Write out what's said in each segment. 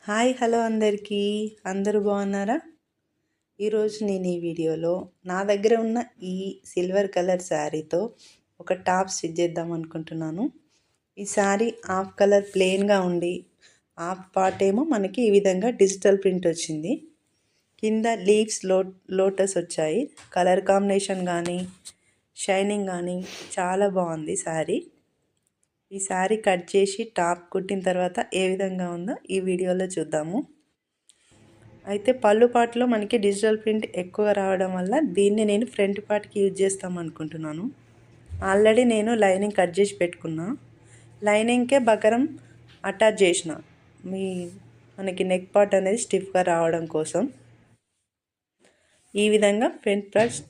Hi hello అందరికీ అందరూ బాగున్నారా? ఈరోజు నేను ఈ వీడియోలో నా దగ్గర ఉన్న ఈ సిల్వర్ కలర్ శారీతో ఒక టాప్ స్టిచ్ చేద్దాం అనుకుంటున్నాను. ఈ శారీ హాఫ్ కలర్ ప్లెయిన్గా ఉండి హాఫ్ పార్ట్ ఏమో మనకి ఈ విధంగా డిజిటల్ ప్రింట్ వచ్చింది. కింద లీవ్స్ లోటస్ వచ్చాయి. కలర్ కాంబినేషన్ కానీ షైనింగ్ కానీ చాలా బాగుంది శారీ. ఈ శారీ కట్ చేసి టాప్ కుట్టిన తర్వాత ఏ విధంగా ఉందో ఈ వీడియోలో చూద్దాము. అయితే పళ్ళు పార్ట్లో మనకి డిజిటల్ ప్రింట్ ఎక్కువ రావడం వల్ల దీన్ని నేను ఫ్రంట్ పార్ట్కి యూజ్ చేస్తాం అనుకుంటున్నాను. ఆల్రెడీ నేను లైనింగ్ కట్ చేసి పెట్టుకున్నా. లైనింగ్కే బకరం అటాచ్ చేసిన మనకి నెక్ పార్ట్ అనేది స్టిఫ్గా రావడం కోసం ఈ విధంగా ఫ్రంట్ పార్ట్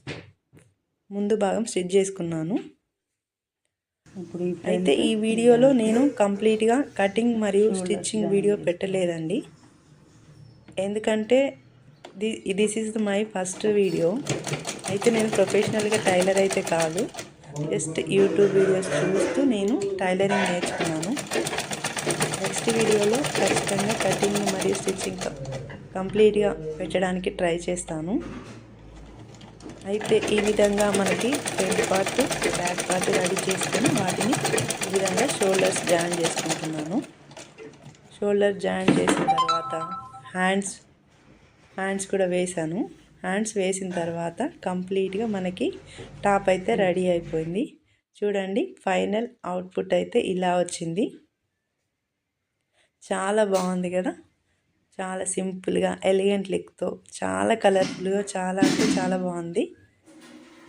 ముందు భాగం స్టిచ్ చేసుకున్నాను. అయితే ఈ వీడియోలో నేను కంప్లీట్గా కటింగ్ మరియు స్టిచ్చింగ్ వీడియో పెట్టలేదండి. ఎందుకంటే this is my first video. అయితే నేను ప్రొఫెషనల్గా టైలర్ అయితే కాదు, జస్ట్ యూట్యూబ్ వీడియోస్ చూస్తూ నేను టైలరింగ్ నేర్చుకున్నాను. నెక్స్ట్ వీడియోలో ఖచ్చితంగా కటింగ్ మరియు స్టిచ్చింగ్ కంప్లీట్గా పెట్టడానికి ట్రై చేస్తాను. అయితే ఈ విధంగా మనకి front part back part ready చేసుకొని వాటిని ఈ విధంగా షోల్డర్స్ జాయిన్ చేసుకుంటున్నాను. షోల్డర్ జాయిన్ చేసిన తర్వాత హ్యాండ్స్ కూడా వేసాను. హ్యాండ్స్ వేసిన తర్వాత కంప్లీట్గా మనకి టాప్ అయితే రెడీ అయిపోయింది. చూడండి, ఫైనల్ అవుట్పుట్ అయితే ఇలా వచ్చింది. చాలా బాగుంది కదా. చాలా సింపుల్గా ఎలిగెంట్ లుక్తో చాలా కలర్ఫుల్గా చాలా అంటే చాలా బాగుంది.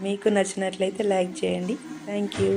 మీకు నచ్చినట్లయితే లైక్ చేయండి. Thank you.